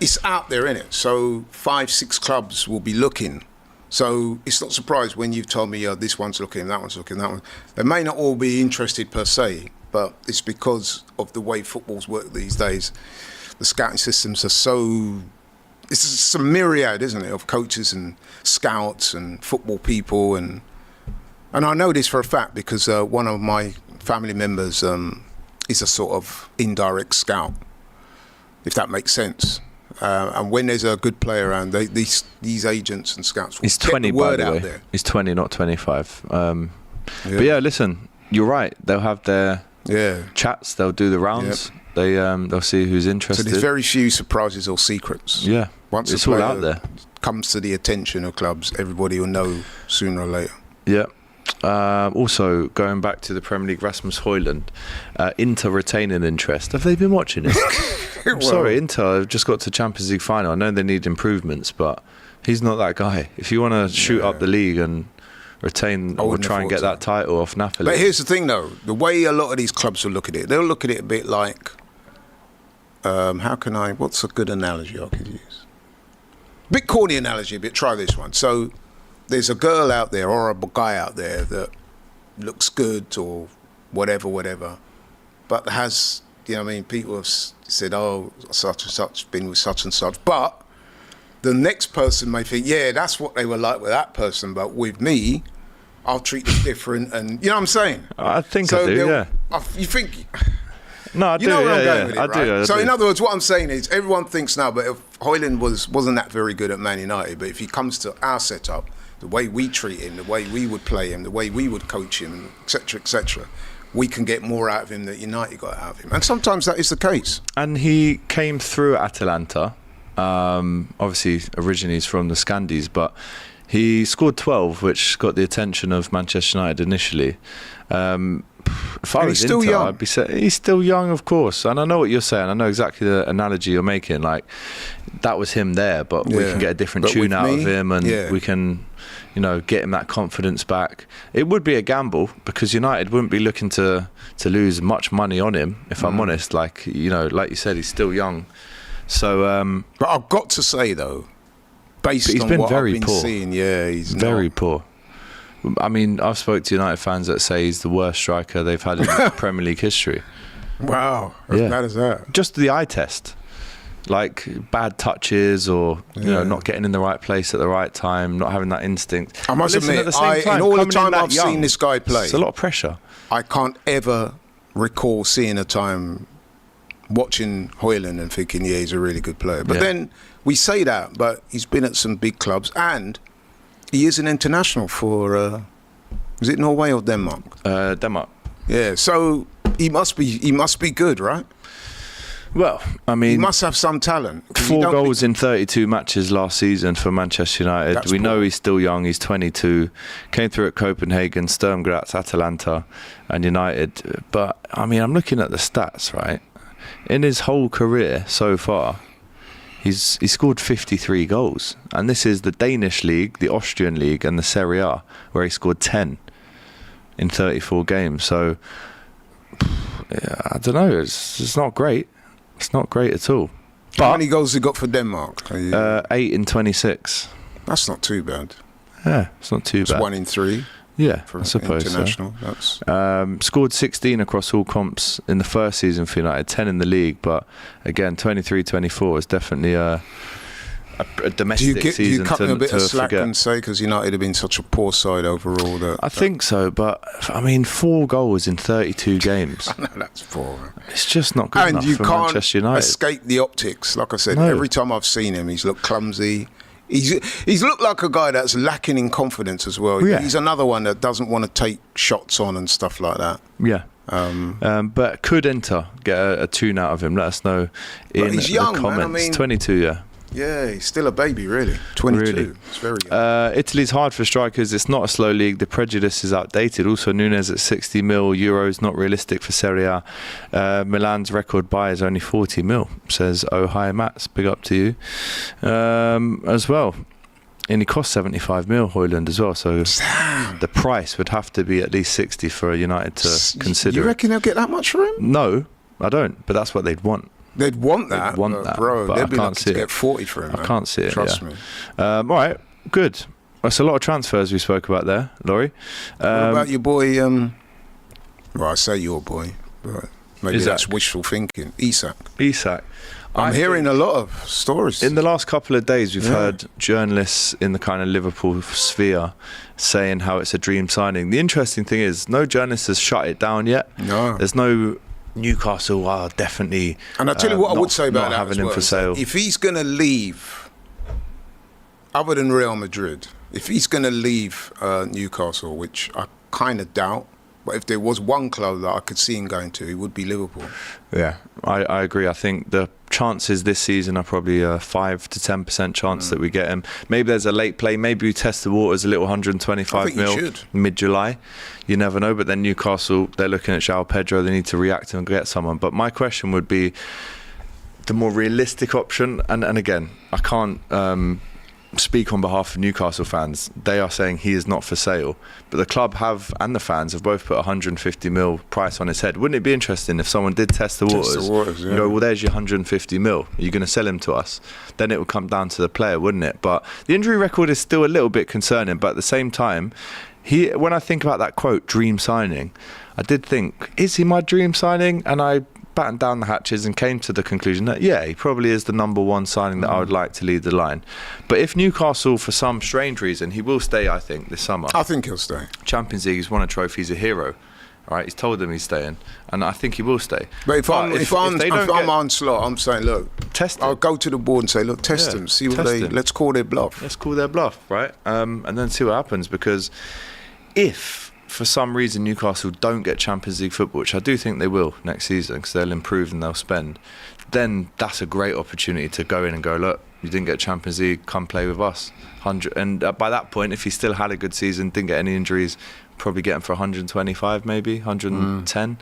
it's out there, innit? So 5, 6 clubs will be looking. So it's not surprised when you've told me, this one's looking, that one's looking, that one. They may not all be interested per se, but it's because of the way footballs work these days. The scouting systems are so... It's a myriad, isn't it, of coaches and scouts and football people. And I know this for a fact because one of my family members is a sort of indirect scout, if that makes sense. And when there's a good player around, these agents and scouts will He's get 20, the word by the way. out there. He's 20, not 25. But yeah, listen, you're right. They'll have their chats. They'll do the rounds. They'll see who's interested. So there's very few surprises or secrets. Yeah, once it's all out there. Comes to the attention of clubs, everybody will know sooner or later. Yeah. Also, going back to the Premier League, Rasmus Hojlund, Inter retaining interest. Have they been watching it? I'm sorry, Inter have just got to Champions League final. I know they need improvements, but he's not that guy. If you want to shoot up the league and retain or try and get that title off Napoli. But here's the thing, though. The way a lot of these clubs will look at it, they'll look at it a bit like, what's a good analogy I could use? Bit corny analogy, but try this one. So there's a girl out there or a guy out there that looks good or whatever, but has, you know what I mean, people have said, oh, such and such, been with such and such. But the next person may think, yeah, that's what they were like with that person, but with me, I'll treat them different. And you know what I'm saying? I think so I do, yeah. You think... No, I do. You know where I'm going with it, I right? do. So in other words, what I'm saying is everyone thinks now, but if Hojlund wasn't that very good at Man United, but if he comes to our setup, the way we treat him, the way we would play him, the way we would coach him, etc., we can get more out of him than United got out of him. And sometimes that is the case. And he came through Atalanta. Obviously, originally he's from the Scandies, but he scored 12, which got the attention of Manchester United initially. If I was he's still Inter, young. I'd be saying he's still young, of course. And I know what you're saying. I know exactly the analogy you're making. Like, that was him there, but we can get a different tune out of him, and we can, get him that confidence back. It would be a gamble because United wouldn't be looking to lose much money on him, if I'm honest. Like, like you said, he's still young. So, but I've got to say though, based on what I've been seeing, he's very poor. I mean, I've spoke to United fans that say he's the worst striker they've had in Premier League history. Wow, as bad as that. Just the eye test. Like bad touches or, not getting in the right place at the right time, not having that instinct. I must admit, in all the time I've seen this guy play, it's a lot of pressure. I can't ever recall seeing a time watching Hojlund and thinking, yeah, he's a really good player. But then we say that, but he's been at some big clubs, and he is an international for, is it Norway or Denmark? Denmark. Yeah, so he must be good, right? Well, I mean, he must have some talent. 4 goals in 32 matches last season for Manchester United. That's We know poor. he's still young. He's 22. Came through at Copenhagen, Sturm Graz, Atalanta, and United. But I mean, I'm looking at the stats, right? In his whole career so far, he's scored 53 goals, and this is the Danish league, the Austrian league, and the Serie A, where he scored 10 in 34 games. So yeah, I don't know. It's not great. It's not great at all. But how many goals he got for Denmark? 8 in 26. That's not too bad. Yeah, it's not too It's bad. 1 in 3 Yeah, for I suppose international. so. That's Scored 16 across all comps in the first season for United, 10 in the league. But again, 23-24 is definitely a domestic do you season cut me a bit to of slack forget. and say because United have been such a poor side overall? I think so, but I mean, 4 goals in 32 games. no, that's poor. It's just not good And enough you for can't Manchester United. escape the optics. Like I said, No. every time I've seen him, he's looked clumsy. He's looked like a guy that's lacking in confidence as well. Yeah. He's another one that doesn't want to take shots on and stuff like that. Yeah. But could Inter get a tune out of him? Let us know in he's the young, man. comments. I mean, 22, yeah. Yeah, he's still a baby, really. 22. Really? It's very young. Italy's hard for strikers. It's not a slow league. The prejudice is outdated. Also, Nunez at 60 mil euros, not realistic for Serie A. Milan's record buy is only 40 mil, says Oh Hi Mats. Big up to you. As well. And he cost 75 mil, Hojlund, as well. So the price would have to be at least 60 for United to consider. You reckon they'll get that much for him? No, I don't. But that's what they'd want. They'd want that. They'd want that, bro. but They'd I be can't lucky see to it. get 40 for him. I man. can't see it. Trust yeah. me. All right, good. That's a lot of transfers we spoke about there, Laurie. What about your boy? Well, I say your boy, but maybe Isak. that's wishful thinking. Isak. Isak. I'm hearing a lot of stories. In the last couple of days, we've heard journalists in the kind of Liverpool sphere saying how it's a dream signing. The interesting thing is, no journalist has shut it down yet. No. There's no Newcastle are definitely. And I'll tell you what I would say about not that having as him well, for is sale. that if he's going to leave, other than Real Madrid, if he's going to leave Newcastle, which I kind of doubt, but if there was one club that I could see him going to, it would be Liverpool. Yeah, I agree. I think the chances this season are probably a 5 to 10% chance that we get him. Maybe there's a late play. Maybe we test the waters a little, 125 I think you mil should. mid-July. You never know. But then Newcastle, they're looking at João Pedro. They need to react and get someone. But my question would be the more realistic option. And again, I can't speak on behalf of Newcastle fans. They are saying he is not for sale, but the club have and the fans have both put 150 mil price on his head. Wouldn't it be interesting if someone did test the waters? Yeah. You go, well, there's your 150 mil. Are you going to sell him to us? Then it would come down to the player, wouldn't it? But the injury record is still a little bit concerning. But at the same time, when I think about that quote, dream signing, I did think, is he my dream signing? And I battened down the hatches and came to the conclusion that, yeah, he probably is the number one signing that I would like to lead the line. But if Newcastle, for some strange reason, he will stay, I think, this summer. I think he'll stay. Champions League, he's won a trophy, he's a hero. All right, he's told them he's staying, and I think he will stay. But if I'm on slot, I'm saying, look, test I'll him. go to the board and say, look, test Yeah, them, see what test they. him. Let's call their bluff. Let's call their bluff, right? And then see what happens. Because if for some reason Newcastle don't get Champions League football, which I do think they will next season because they'll improve and they'll spend, then that's a great opportunity to go in and go, look, you didn't get Champions League, come play with us. And by that point, if he still had a good season, didn't get any injuries, probably get him for 125 maybe, 110.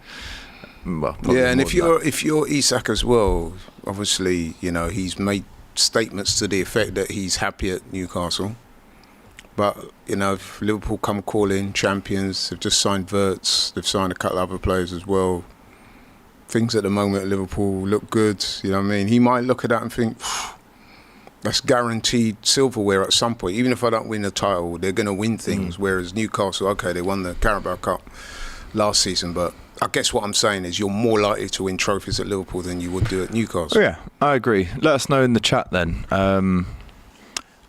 Well, Yeah, and more than if you're Isak as well, obviously, you know, he's made statements to the effect that he's happy at Newcastle. But, you know, if Liverpool come calling, champions, they've just signed Wirtz, they've signed a couple of other players as well. Things at the moment at Liverpool look good, you know what I mean? He might look at that and think, that's guaranteed silverware at some point. Even if I don't win the title, they're going to win things. Whereas Newcastle, okay, they won the Carabao Cup last season, but I guess what I'm saying is you're more likely to win trophies at Liverpool than you would do at Newcastle. Oh, yeah, I agree. Let us know in the chat then.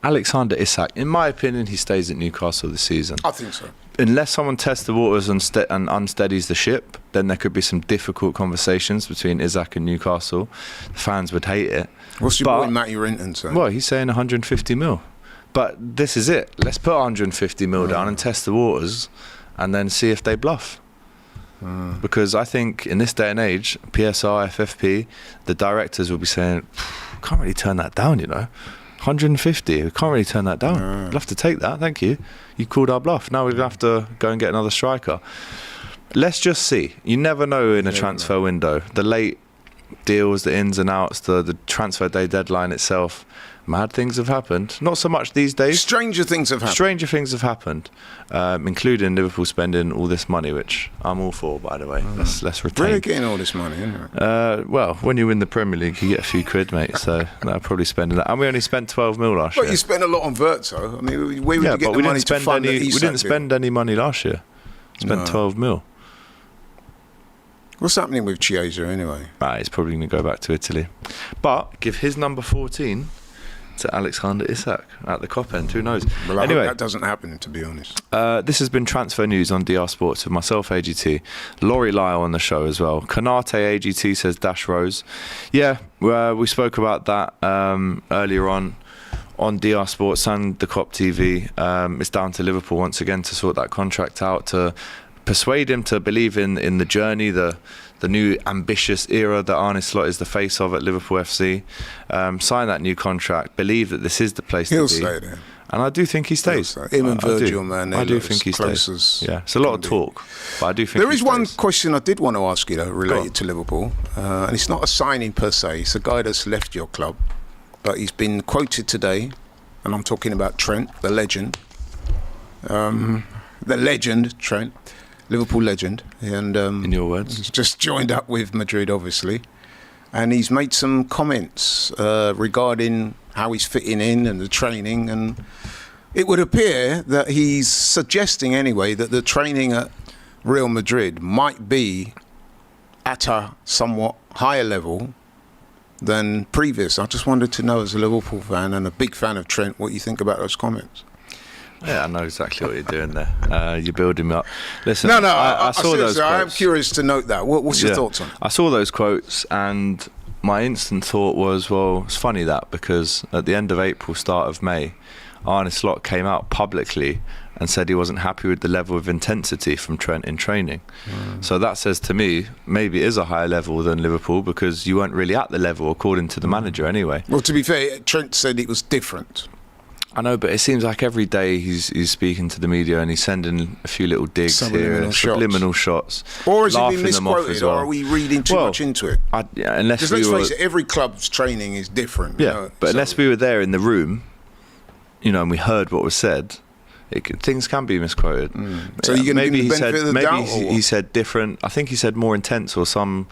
Alexander Isak, in my opinion, he stays at Newcastle this season. I think so. unless someone tests the waters and unsteadies the ship, then there could be some difficult conversations between Isak and Newcastle. The fans would hate it. What's your boy Matty Renton saying? Well, he's saying 150 mil. But this is it. Let's put 150 mil down and test the waters and then see if they bluff. Because I think in this day and age, PSR, FFP, the directors will be saying, can't really turn that down, 150, we can't really turn that down. We'll have to take that, thank you. You called our bluff. Now we're going to have to go and get another striker. Let's just see. You never know in a transfer window. The late deals, the ins and outs, the transfer day deadline itself. Mad things have happened. Not so much these days. Stranger things have happened. Including Liverpool spending all this money, which I'm all for, by the way. Let's retain. Really getting all this money, isn't it? Well, when you win the Premier League, you get a few quid, mate. So they're probably spending that. And we only spent 12 mil last year. But you spent a lot on Verto. I mean, where would you get the money to fund the Isak? We didn't spend any money last year. Spent 12 mil. What's happening with Chiesa anyway? He's probably going to go back to Italy. But give his number 14 to Alexander Isak at the Cop End. Who knows? Well, I anyway, hope that doesn't happen, to be honest. This has been transfer news on DR Sports with myself, AGT, Laurie Lyle on the show as well. Kanate AGT says Dash Rose. Yeah, we spoke about that earlier on DR Sports and the Cop TV. It's down to Liverpool once again to sort that contract out, to persuade him to believe in the journey, the new ambitious era that Arne Slot is the face of at Liverpool FC. Sign that new contract, believe that this is the place He'll to be. stay there. And I do think he stays. Him and Virgil, man. I do think he stays. Yeah, it's a lot of talk, but I do think there is one question I did want to ask you, though, related to Liverpool, and it's not a signing per se. It's a guy that's left your club, but he's been quoted today, and I'm talking about Trent, the legend, Trent. Liverpool legend, and in your words, he's just joined up with Madrid, obviously, and he's made some comments regarding how he's fitting in and the training, and it would appear that he's suggesting anyway that the training at Real Madrid might be at a somewhat higher level than previous. I just wanted to know, as a Liverpool fan and a big fan of Trent, what you think about those comments. Yeah, I know exactly what you're doing there. You're building me up. Listen, No, I saw those quotes. I'm curious to note that. What's your thoughts on it? I saw those quotes, and my instant thought was, well, it's funny that, because at the end of April, start of May, Arne Slot came out publicly and said he wasn't happy with the level of intensity from Trent in training. So that says to me, maybe it is a higher level than Liverpool, because you weren't really at the level, according to the manager anyway. Well, to be fair, Trent said it was different. I know, but it seems like every day he's speaking to the media and he's sending a few little digs subliminal shots. Or has he been misquoted, or are we reading too much into it? Unless let's face it, every club's training is different. Yeah, but unless we were there in the room, and we heard what was said, things can be misquoted. So you're going to give him the benefit of the doubt? He said different. I think he said more intense, or some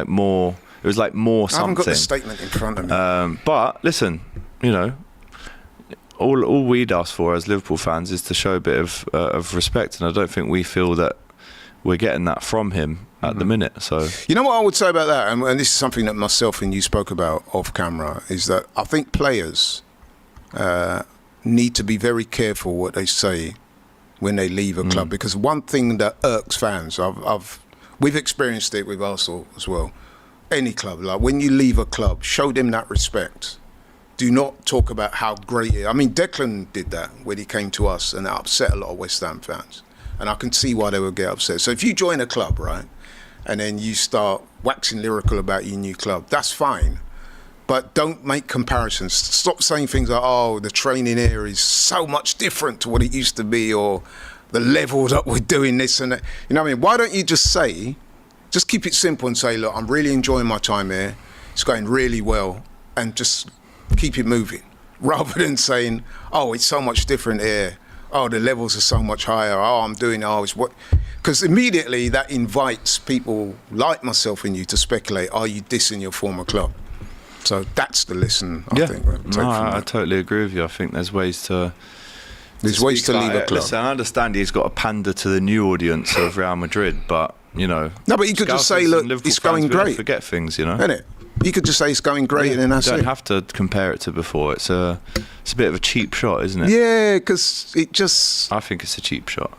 more. It was like more something. I haven't got the statement in front of me. But listen, all we'd ask for as Liverpool fans is to show a bit of respect, and I don't think we feel that we're getting that from him at the minute. So you know what I would say about that, and this is something that myself and you spoke about off camera, is that I think players need to be very careful what they say when they leave a club, because one thing that irks fans, we've experienced it with Arsenal as well. Any club, like when you leave a club, show them that respect. Do not talk about how great it is. I mean, Declan did that when he came to us, and it upset a lot of West Ham fans. And I can see why they would get upset. So if you join a club, right, and then you start waxing lyrical about your new club, that's fine. But don't make comparisons. Stop saying things like, oh, the training here is so much different to what it used to be, or the level that we're doing this and that. You know what I mean? Why don't you just keep it simple and say, look, I'm really enjoying my time here. It's going really well. And just keep it moving, rather than saying, oh, it's so much different here. Oh, the levels are so much higher. Oh, it's what... Because immediately that invites people like myself and you to speculate, are you dissing your former club? So that's the lesson, I think. I totally agree with you. I think there's ways to... There's ways to leave a club. Listen, I understand he's got to pander to the new audience of Real Madrid, but, No, but you could just say, look, it's going great. Forget things, Isn't it? You could just say it's going great, and then that's it. You don't have to compare it to before. It's a bit of a cheap shot, isn't it? Yeah, because it just... I think it's a cheap shot.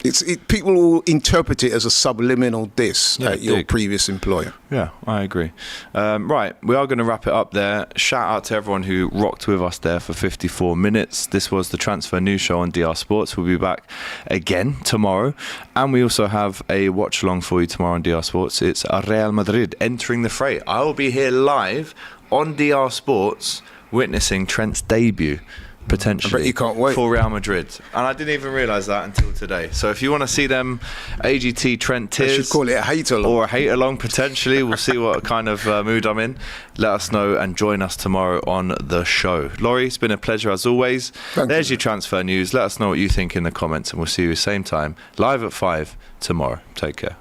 People will interpret it as a subliminal diss at your previous employer. Yeah, I agree. Right, we are going to wrap it up there. Shout out to everyone who rocked with us there for 54 minutes. This was the Transfer News Show on DR Sports. We'll be back again tomorrow. And we also have a watch along for you tomorrow on DR Sports. It's Real Madrid entering the fray. I will be here live on DR Sports witnessing Trent's debut. Potentially, I bet you can't wait. For Real Madrid, and I didn't even realise that until today. So if you want to see them AGT Trent tears, you should call it a hate along or a hate along potentially. We'll see what kind of mood I'm in. Let us know and join us tomorrow on the show. Laurie, it's been a pleasure as always. There's your transfer news. Let us know what you think in the comments, and we'll see you same time live at 5 tomorrow. Take care.